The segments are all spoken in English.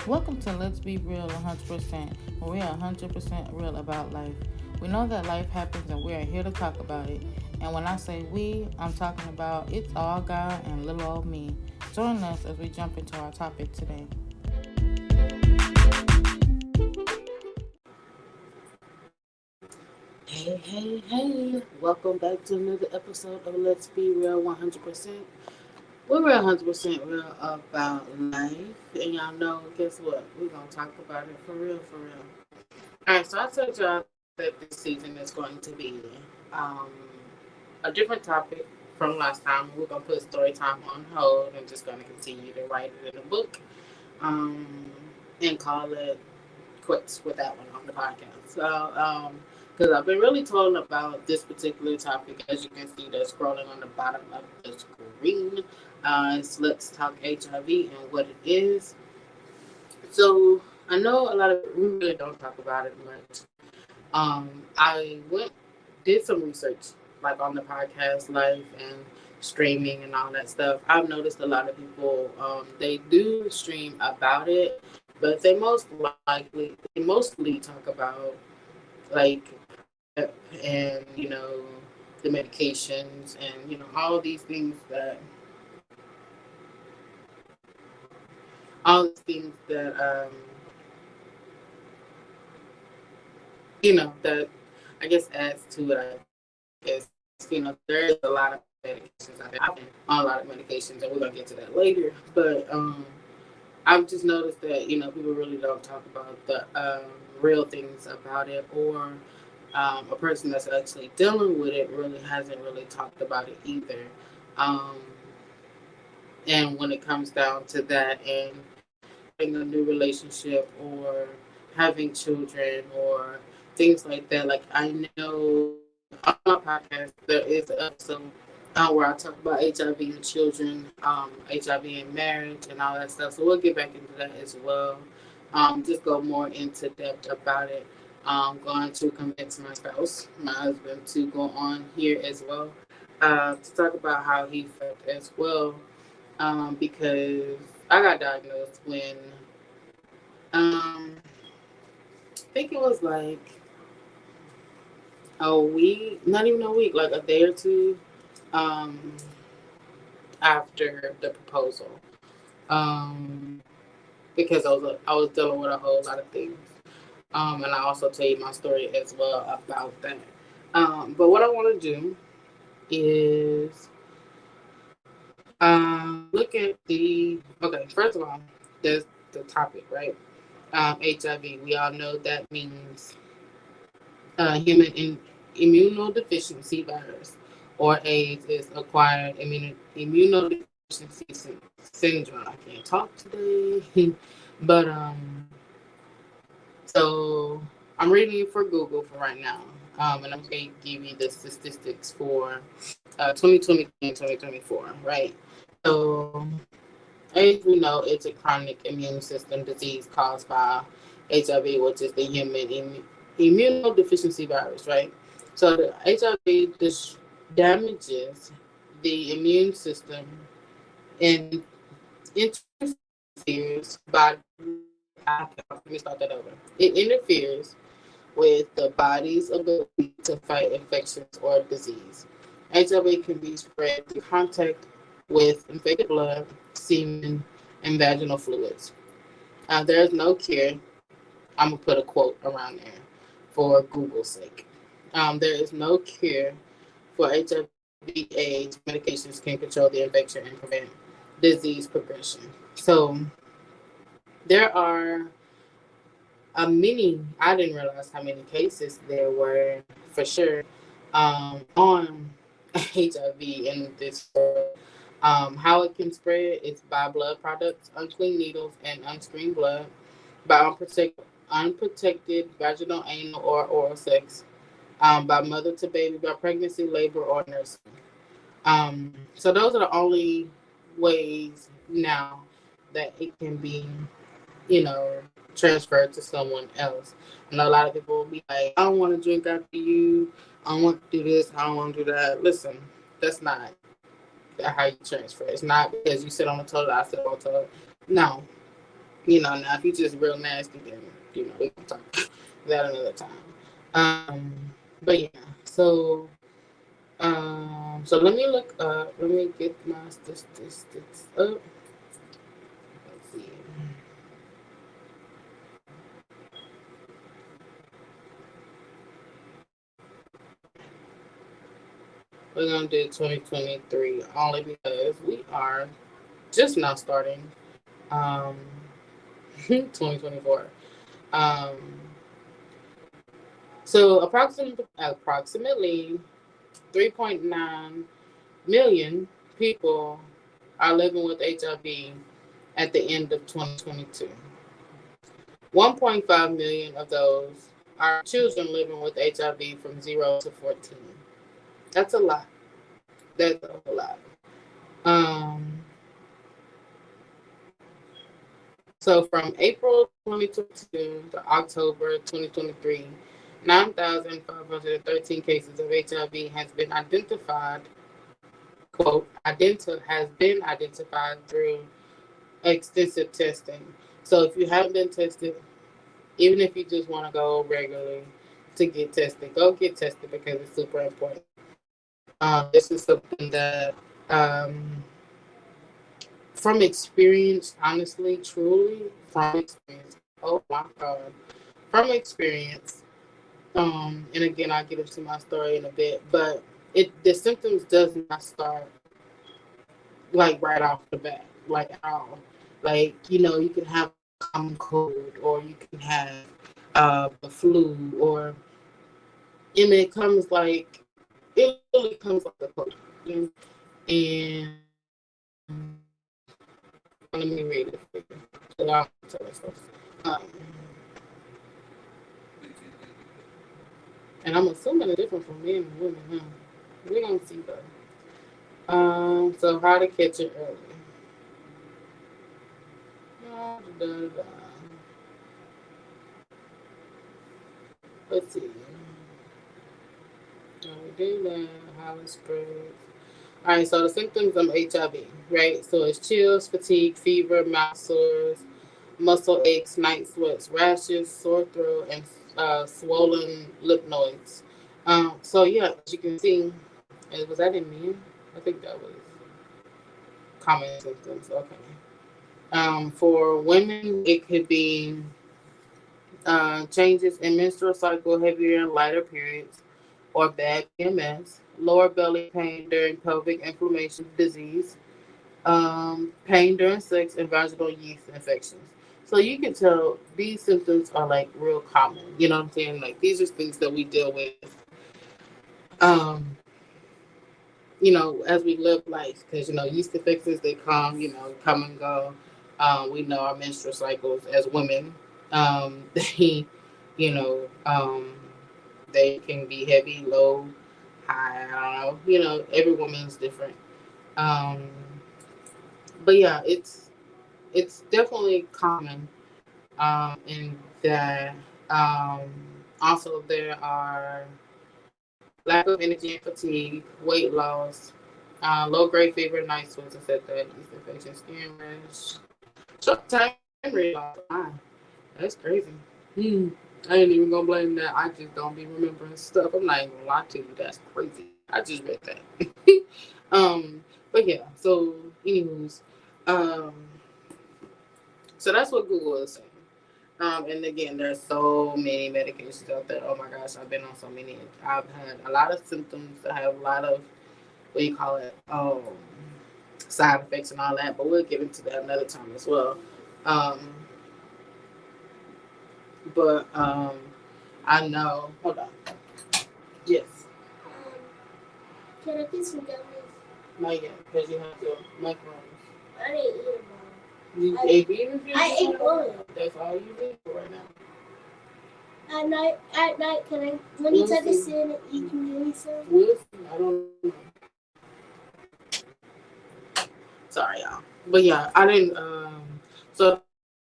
Welcome to Let's Be Real 100%, where we are 100% real about life. We know that life happens and we are here to talk about it. And when I say we, I'm talking about it's all God and little old me. Join us as we jump into our topic today. Hey. Welcome back to another episode of Let's Be Real 100%. We're 100% real about life. And y'all know, guess what? We're going to talk about it for real, for real. All right, so I told y'all that this season is going to be um, a different topic from last time. We're going to put story time on hold and just going to continue to write it in a book um, and call it quits with that one on the podcast. So, because I've been really talking about this particular topic, as you can see, that's scrolling on the bottom of the screen. It's Let's Talk HIV and what it is. So, I know a lot of we really don't talk about it much. I did some research, like on the podcast life and streaming and all that stuff. I've noticed a lot of people, they do stream about it, but they mostly talk about like PrEP and the medications and all these things that that I guess adds to it. I guess there's a lot of medications out there. I've been on a lot of medications, and we're gonna get to that later. But I've just noticed that people really don't talk about the real things about it, or a person that's actually dealing with it really hasn't really talked about it either. Um, and when it comes down to that, and having a new relationship, or having children, or things like that, like I know on my podcast there is an episode where I talk about HIV in children, HIV in marriage, and all that stuff. So we'll get back into that as well. Just go more into depth about it. Going to convince my husband, to go on here as well to talk about how he felt as well. Because I got diagnosed when I think it was like a week, not even a week, like a day or two um, after the proposal. Um, because I was dealing with a whole lot of things. And I also tell you my story as well about that. But what I want to do is look at okay, first of all, there's the topic, right? HIV. We all know that means human immunodeficiency virus, or AIDS is acquired immunodeficiency syndrome. I can't talk today, but so I'm reading it for Google for right now, and I'm going to give you the statistics for 2020 and 2024, right? So, as we know, it's a chronic immune system disease caused by HIV, which is the human immunodeficiency virus, right? So, the HIV damages the immune system and interferes by let me start that over. It interferes with the body's ability to fight infections or disease. HIV can be spread through contact with infected blood, semen, and vaginal fluids. There is no cure. I'm going to put a quote around there for Google's sake. There is no cure for HIV AIDS. Medications can control the infection and prevent disease progression. So there are I didn't realize how many cases there were for sure on HIV in this world. How it can spread is by blood products, unclean needles, and unscreened blood, by unprotected vaginal, anal, or oral sex, by mother to baby, by pregnancy, labor, or nursing. So those are the only ways now that it can be, you know, transferred to someone else. I know a lot of people will be like, I don't want to drink after you. I don't want to do this. I don't want to do that. Listen, that's not how you transfer. It's not because you sit on the toilet, I sit on the toilet. No. Now if you just real nasty, then we can talk that another time. But yeah, so so let me look up. Let me get my statistics up. Let's see. We're gonna do 2023 only because we are just now starting um 2024. Um, so approximately 3.9 million people are living with HIV at the end of 2022. 1.5 million of those are children living with HIV from 0 to 14. That's a lot. That's a whole lot. Um, so from April 2022 to October 2023, 9,513 cases of HIV has been identified, quote, has been identified through extensive testing. So if you haven't been tested, even if you just want to go regularly to get tested, go get tested because it's super important. This is something that, from experience, honestly, truly, from experience, oh my God, from experience, and again, I'll get into my story in a bit, but the symptoms does not start like right off the bat, like at all. Like, you can have a common cold, or you can have the flu, or and it really comes like a cold. And let me read it for you. So I'll tell us this. Um, and I'm assuming it's different from men and women, huh? We're gonna see though. So how to catch it early. Da, da, da. Let's see. We do that. How it spreads. All right. So the symptoms of HIV, right? So it's chills, fatigue, fever, mouth sores, muscle aches, night sweats, rashes, sore throat, and swollen lip nodes. So yeah, as you can see, was that in men? I think that was common symptoms. Okay. For women, it could be changes in menstrual cycle, heavier and lighter periods, or bad PMS, lower belly pain during pelvic inflammation disease, pain during sex, and vaginal yeast infections. So you can tell these symptoms are like real common. You know what I'm saying? Like these are things that we deal with, um, as we live life. Because yeast infections, they come and go. We know our menstrual cycles as women. They, you know, um, they can be heavy, low, high. I don't know. Every woman's different. Um, but yeah, it's definitely common. In that, um, also there are lack of energy and fatigue, weight loss, low grade fever, night sweats, and said that yeast infection, skin rash, short time memory loss. Wow, that's crazy. Hmm. I ain't even gonna blame that. I just don't be remembering stuff. I'm not even gonna lie to you. That's crazy. I just read that. But yeah. So, anywho's, um, so that's what Google is saying. And again, there's so many medications out there. Oh my gosh, I've been on so many. I've had a lot of symptoms. I have a lot of, what do you call it, side effects and all that. But we'll get into that another time as well. Um, but I know. Hold on. Yes. Can I get some gummies? Not yet, because you have your microwave. I didn't eat them all. You ate beans? I ate one. That's all you did for right now. At night, can I? When you take a sin, you can give me some. We'll see. I don't know. Sorry, y'all. But yeah, I didn't. So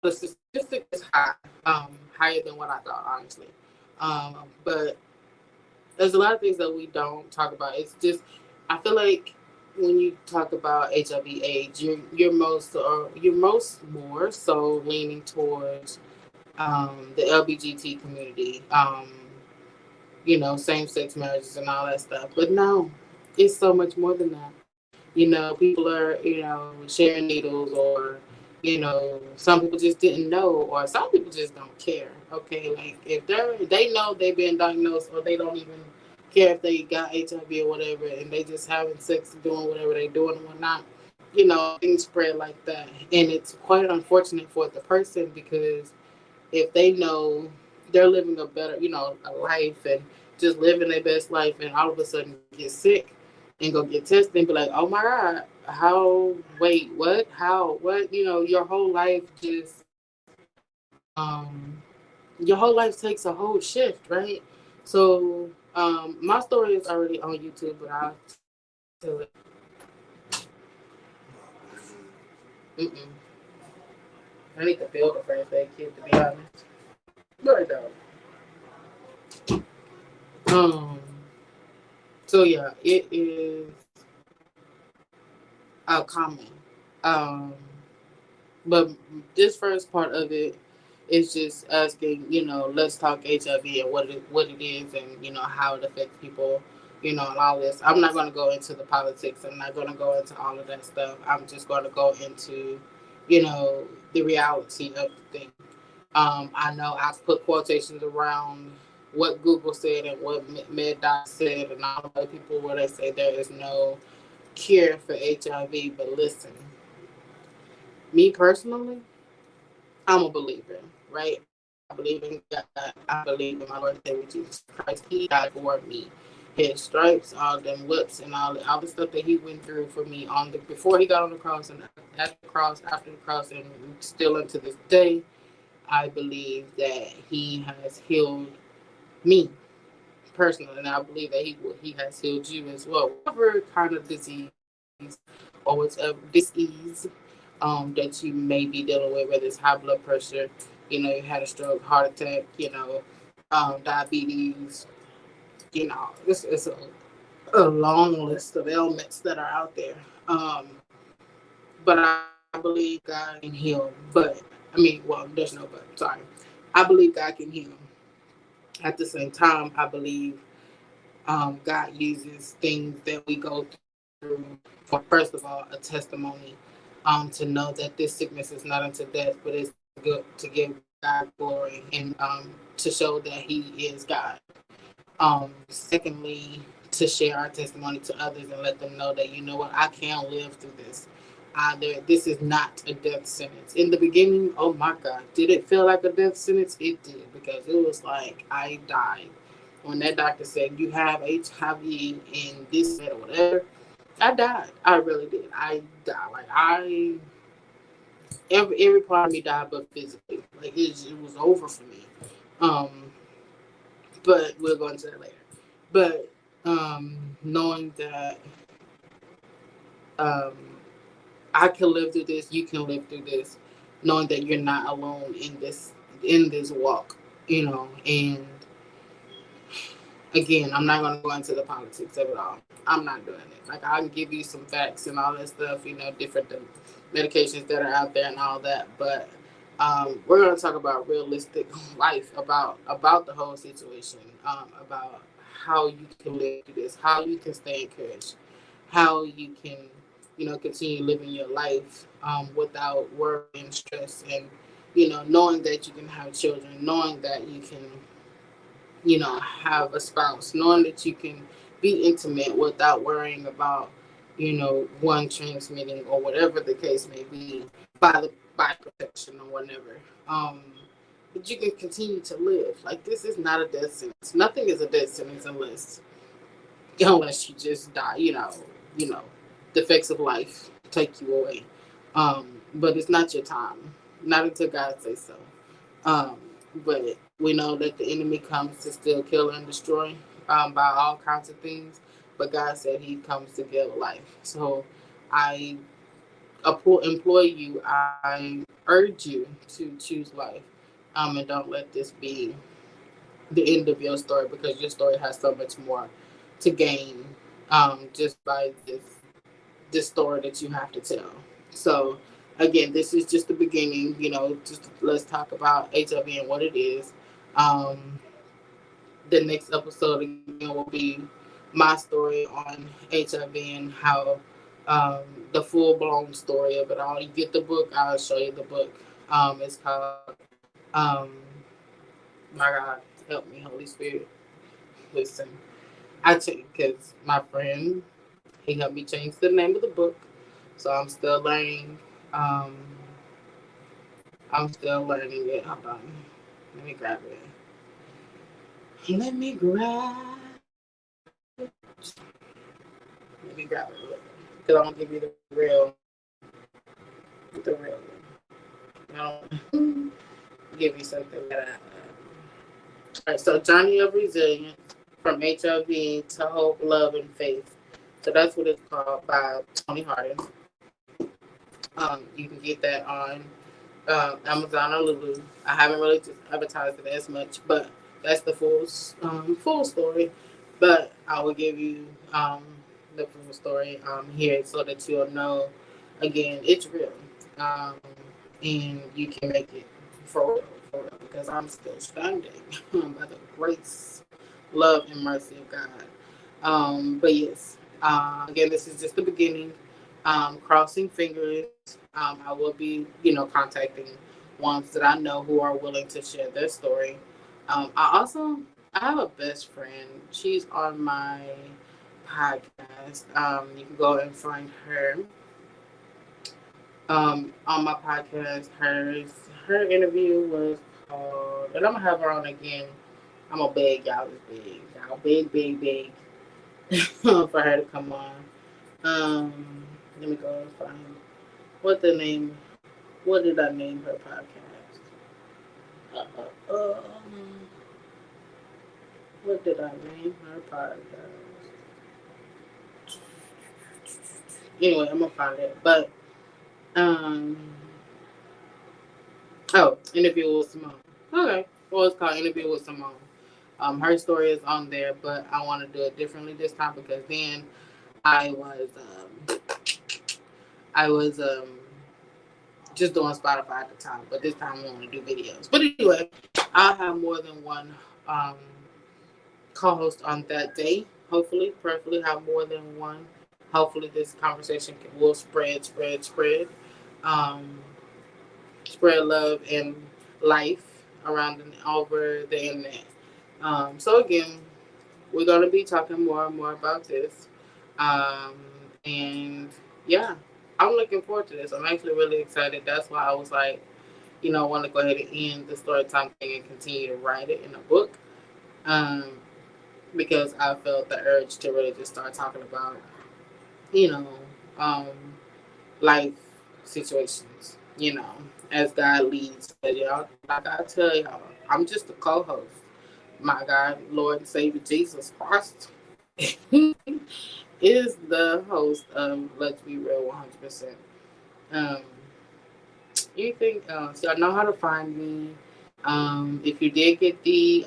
the statistic is high, higher than what I thought, honestly. But there's a lot of things that we don't talk about. It's just, I feel like when you talk about HIV/AIDS, you're most more so leaning towards the LBGT community, same sex marriages and all that stuff. But no, it's so much more than that. People are, sharing needles, or, some people just didn't know, or some people just don't care. Okay, like if they know they've been diagnosed, or they don't even care if they got HIV or whatever, and they just having sex and doing whatever they doing and whatnot. Things spread like that, and it's quite unfortunate for the person, because if they know they're living a better, a life, and just living their best life, and all of a sudden get sick and go get tested and be like, oh my God, how, wait, what, how, what, your whole life just, your whole life takes a whole shift, right? So, my story is already on YouTube, but I'll tell it. Mm-mm. I need to build a first aid kit, to be honest. But so yeah, it is common. Um, but this first part of it is just asking, let's talk HIV and what it is, and how it affects people, and all this. I'm not going to go into the politics. I'm not going to go into all of that stuff. I'm just going to go into, the reality of the thing. I know I've put quotations around what Google said and what MedDoc said, and all the other people where they say there is no cure for HIV. But listen, me personally, I'm a believer, right? I believe in God. I believe in my Lord and Savior Jesus Christ. He died for me. His stripes, all them whips, and all the stuff that he went through for me on the before he got on the cross, and at the cross, after the cross, and still unto this day, I believe that he has healed me personally, and I believe that he has healed you as well. Whatever kind of disease or whatever disease that you may be dealing with, whether it's high blood pressure, you had a stroke, heart attack, diabetes, it's a long list of ailments that are out there. But I believe God can heal. But well, there's no but. Sorry. I believe God can heal. At the same time, I believe God uses things that we go through for, first of all, a testimony, to know that this sickness is not unto death, but it's good to give God glory, and to show that He is God. Secondly, to share our testimony to others and let them know that, what, I can live through this. This is not a death sentence. In the beginning, oh my God, did it feel like a death sentence? It did, because it was like I died. When that doctor said you have HIV and this and that or whatever, I died. I really did. I died. Like every part of me died, but physically. Like it was over for me. Um, but we'll go into that later. But knowing that um, I can live through this, you can live through this, knowing that you're not alone in this walk, and again, I'm not going to go into the politics of it all. I'm not doing it. Like, I can give you some facts and all that stuff, different medications that are out there and all that. But we're going to talk about realistic life, about the whole situation, about how you can live through this, how you can stay encouraged, how you can, continue living your life without worry and stress, and, knowing that you can have children, knowing that you can have a spouse, knowing that you can be intimate without worrying about, one transmitting or whatever the case may be by protection or whatever. But you can continue to live. Like, this is not a death sentence. Nothing is a death sentence unless you just die. The effects of life take you away. But it's not your time. Not until God says so. Um, but we know that the enemy comes to steal, kill, and destroy by all kinds of things. But God said He comes to give life. So I employ you, I urge you to choose life, and don't let this be the end of your story, because your story has so much more to gain just by this. the story that you have to tell. So, again, this is just the beginning. Just let's talk about HIV and what it is. Um, the next episode again will be my story on HIV and how the full blown story of it all. You get the book, I'll show you the book. It's called my God, help me, Holy Spirit. Listen, I checked because my friend he helped me change the name of the book, so I'm still learning. Um, I'm still learning it. Hold on, let me grab it. Let me grab. Let me grab it because I want to give you the real one. I don't give you something that I. All right, so Journey of Resilience from HIV to Hope, Love, and Faith. So that's what it's called by Tony Hardin. You can get that on Amazon or Lulu. I haven't really just advertised it as much, but that's the full story. But I will give you the full story here so that you'll know. Again, it's real, um, and you can make it for real. Because I'm still standing by the grace, love, and mercy of God. But yes, again, this is just the beginning. Crossing fingers. I will be, contacting ones that I know who are willing to share their story. I have a best friend. She's on my podcast. You can go and find her on my podcast. Her interview was called, and I'm gonna have her on again. I'm gonna beg y'all, this big, y'all, big, for her to come on. Um, Let me go and find what the name. What did I name her podcast? Uh, uh, um, what did I name her podcast? Anyway, I'm gonna find it. But um, interview with Simone. Okay, well, it's called Interview with Simone. Her story is on there, but I want to do it differently this time because then I was I was just doing Spotify at the time, but this time I want to do videos. But anyway, I'll have more than one um, co-host on that day. Hopefully, prayerfully, have more than one. Hopefully, this conversation will um, spread love and life around and over the internet. So again, we're gonna be talking more and more about this, um, and yeah, I'm looking forward to this. I'm actually really excited. That's why I was like, I want to go ahead and end the story time thing and continue to write it in a book. Um, because I felt the urge to really just start talking about, you know, um, life situations, as God leads. But y'all, like I tell y'all, I'm just a co-host. My God, Lord and Savior Jesus Christ is the host of Let's Be Real 100%. Um, Anything else? Y'all know how to find me. If you did get the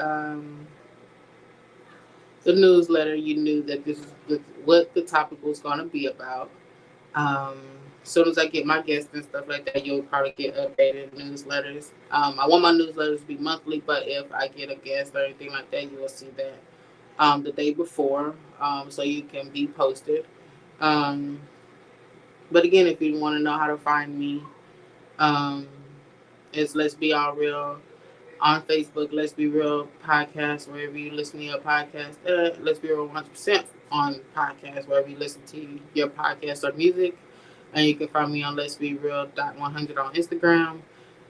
newsletter, you knew that this is what the topic was going to be about. Um, as soon as I get my guests and stuff like that, you'll probably get updated newsletters. I want my newsletters to be monthly, but if I get a guest or anything like that, you will see that the day before, so you can be posted. Um, but again, if you want to know how to find me, um, it's Let's Be All Real on Facebook, Let's Be Real Podcast, wherever you listen to your podcast. Let's Be Real 100% on podcast, wherever you listen to your podcast or music. And you can find me on Let's Be Real 100 on Instagram.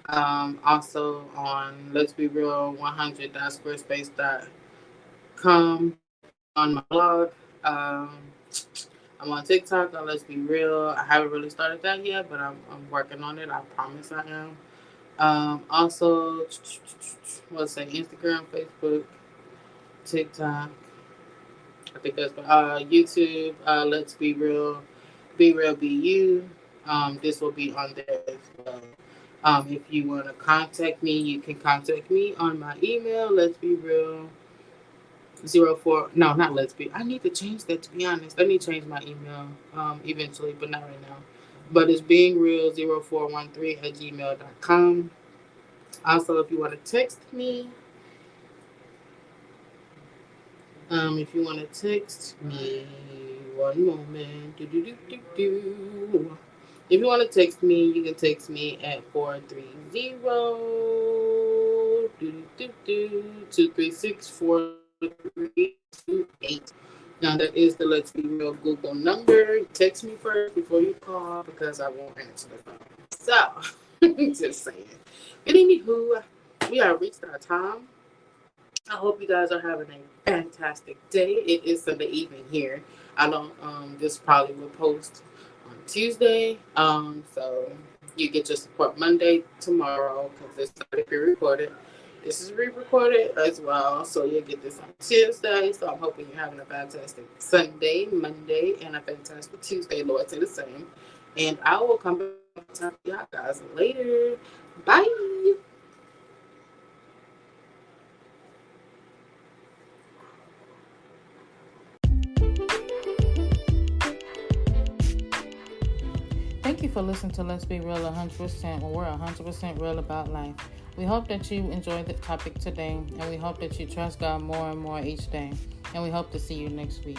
Also on Let's Be Real 100.squarespace.com on my blog. I'm on TikTok on Let's Be Real. I haven't really started that yet, but I'm working on it. I promise I am. Also, let's say Instagram, Facebook, TikTok. I think that's YouTube. Let's be real, be you. This will be on there as well. If you want to contact me, you can contact me on my email. Let's be real Zero four. No, not Let's Be. I need to change that, to be honest. I need to change my email eventually, but not right now. But it's being real 0413 at gmail.com. Also, if you want to text me, if you want to text me, one moment. Do, do, do, do, do. If you want to text me, you can text me at 430 236 Now, that is the Let's Be Real Google number. Text me first before you call because I won't answer the phone. So, just saying. But anywho, we have reached our time. I hope you guys are having a fantastic day. It is Sunday evening here. I don't. This probably will post on Tuesday. So you get your support Monday tomorrow because it's already pre-recorded. This is re-recorded as well, so you'll get this on Tuesday. So I'm hoping you're having a fantastic Sunday, Monday, and a fantastic Tuesday. Lord, say the same. And I will come back and talk to y'all guys later. Bye. Thank you for listening to Let's Be Real 100%, where we're 100% real about life. We hope that you enjoyed the topic today, and we hope that you trust God more and more each day. And we hope to see you next week.